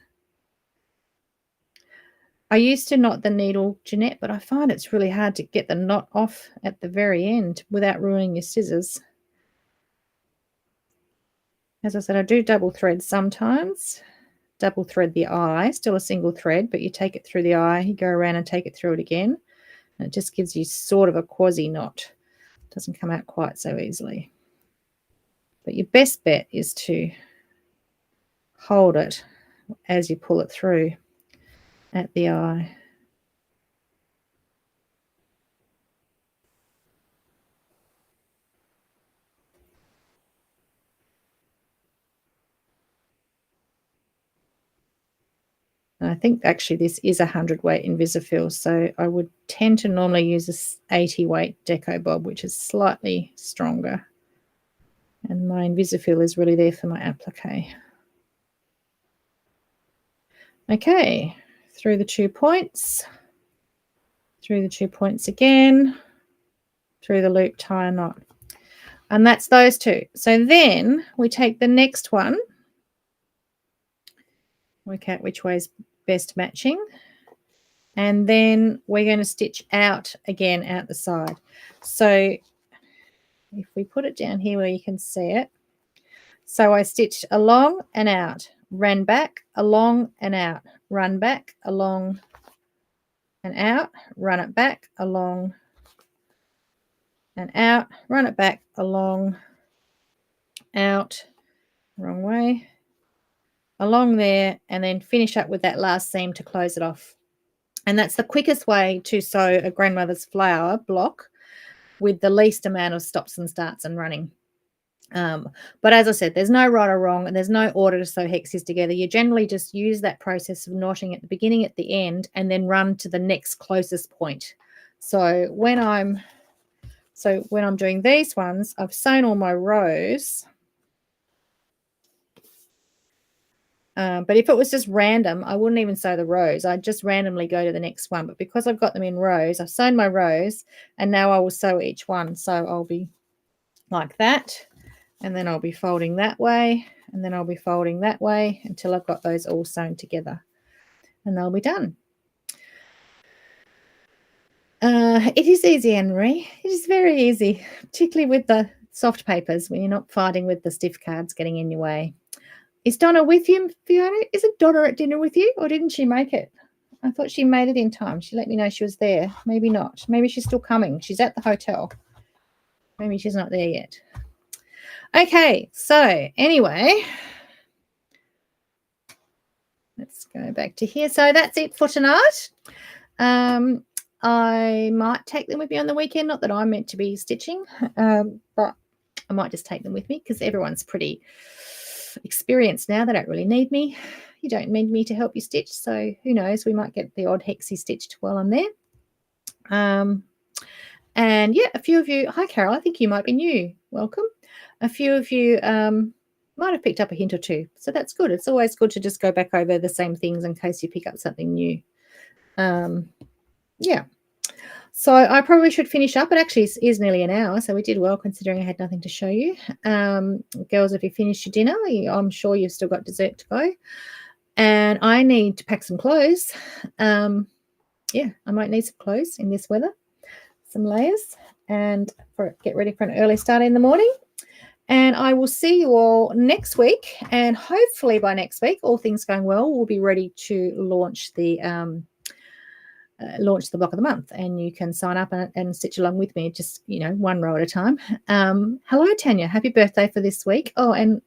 I used to knot the needle, Jeanette, but I find it's really hard to get the knot off at the very end without ruining your scissors. As I said, I do double thread sometimes. Double thread the eye, still a single thread, but you take it through the eye, you go around and take it through it again. And it just gives you sort of a quasi knot. It doesn't come out quite so easily. But your best bet is to hold it as you pull it through at the eye. And I think actually this is a 100 weight Invisifil, so I would tend to normally use this 80 weight Deco Bob, which is slightly stronger. And my Invisifil is really there for my applique. Okay, through the 2 points, through the 2 points again, through the loop, tie a knot. And that's those two. So then we take the next one, work out which way is best matching, and then we're going to stitch out again out the side. So if we put it down here where you can see it, so I stitched along and out, ran back, along and out, run back, along and out, run it back, along and out, run it back, along, out, wrong way, along there, and then finish up with that last seam to close it off. And that's the quickest way to sew a grandmother's flower block with the least amount of stops and starts and running. But as I said, there's no right or wrong, and there's no order to sew hexies together. You generally just use that process of knotting at the beginning, at the end, and then run to the next closest point. So when I'm doing these ones, I've sewn all my rows. But if it was just random, I wouldn't even sew the rows. I'd just randomly go to the next one. But because I've got them in rows, I've sewn my rows, and now I will sew each one. So I'll be like that, and then I'll be folding that way, and then I'll be folding that way until I've got those all sewn together, and they'll be done. It is easy, Anne-Marie. It is very easy, particularly with the soft papers when you're not fighting with the stiff cards getting in your way. Is Donna with you, Fiona? Isn't Donna at dinner with you, or didn't she make it? I thought she made it in time. She let me know she was there. Maybe not. Maybe she's still coming. She's at the hotel. Maybe she's not there yet. Okay, so anyway, let's go back to here. So that's it for tonight. I might take them with me on the weekend. Not that I'm meant to be stitching, but I might just take them with me because everyone's pretty experienced now. They don't really need me. You don't need me to help you stitch. So who knows? We might get the odd hexie stitched while I'm there. And yeah, a few of you, hi Carol, I think you might be new. Welcome. A few of you might have picked up a hint or two. So that's good. It's always good to just go back over the same things in case you pick up something new. Yeah. So I probably should finish up. It actually is nearly an hour, so we did well considering I had nothing to show you. Girls, if you finished your dinner, I'm sure you've still got dessert to go. And I need to pack some clothes. Yeah, I might need some clothes in this weather, some layers, and get ready for an early start in the morning. And I will see you all next week. And hopefully by next week, all things going well, we'll be ready to launch the block of the month, and you can sign up and stitch along with me, just one row at a time. Hello Tanya, happy birthday for this week. Oh, and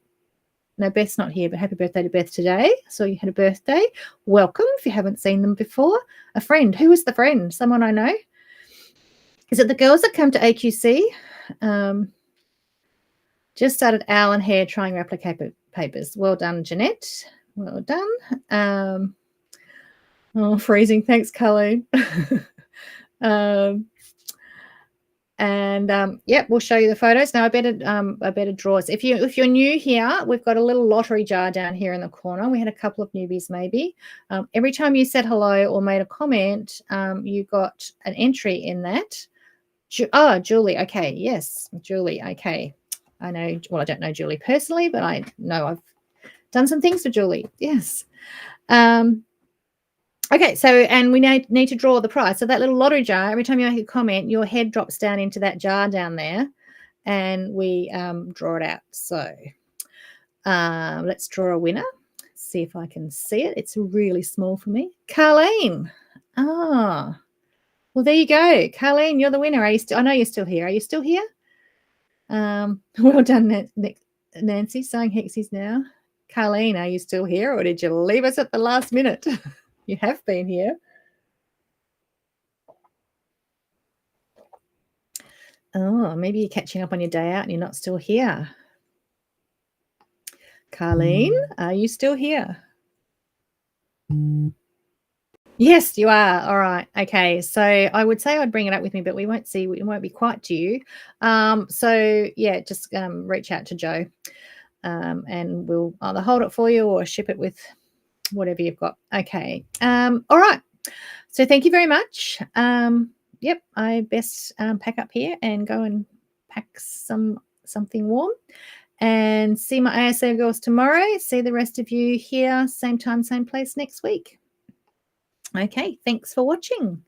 no, Beth's not here, but happy birthday to Beth today. So you had a birthday. Welcome if you haven't seen them before. A friend. Who is the friend? Someone I know. Is it the girls that come to AQC? Just started Owl and Hair trying replica papers. Well done, Jeanette. Well done. Oh, freezing. Thanks, Colleen. Yep, we'll show you the photos. Now I better draw it. If you're new here, we've got a little lottery jar down here in the corner. We had a couple of newbies maybe. Every time you said hello or made a comment, you got an entry in that. Julie. Okay, yes, Julie. Okay, I know. Well, I don't know Julie personally, but I know I've done some things for Julie. Yes. Okay, so, and we need to draw the prize. So that little lottery jar, every time you make a comment, your head drops down into that jar down there, and we draw it out. So let's draw a winner. See if I can see it. It's really small for me. Carleen. Ah, well, there you go. Carleen, you're the winner. Are you I know you're still here. Are you still here? Well done, Nancy, saying hexies now. Carleen, are you still here, or did you leave us at the last minute? You have been here. Oh, maybe you're catching up on your day out and you're not still here. Carleen, are you still here? Yes, you are. All right. Okay. So I would say I'd bring it up with me, but we won't see. It won't be quite due. So yeah, just reach out to Joe, and we'll either hold it for you or ship it with whatever you've got. Okay. All right. So thank you very much. Yep, I best pack up here and go and pack something warm, and see my ASO girls tomorrow. See the rest of you here, same time, same place next week. Okay, thanks for watching.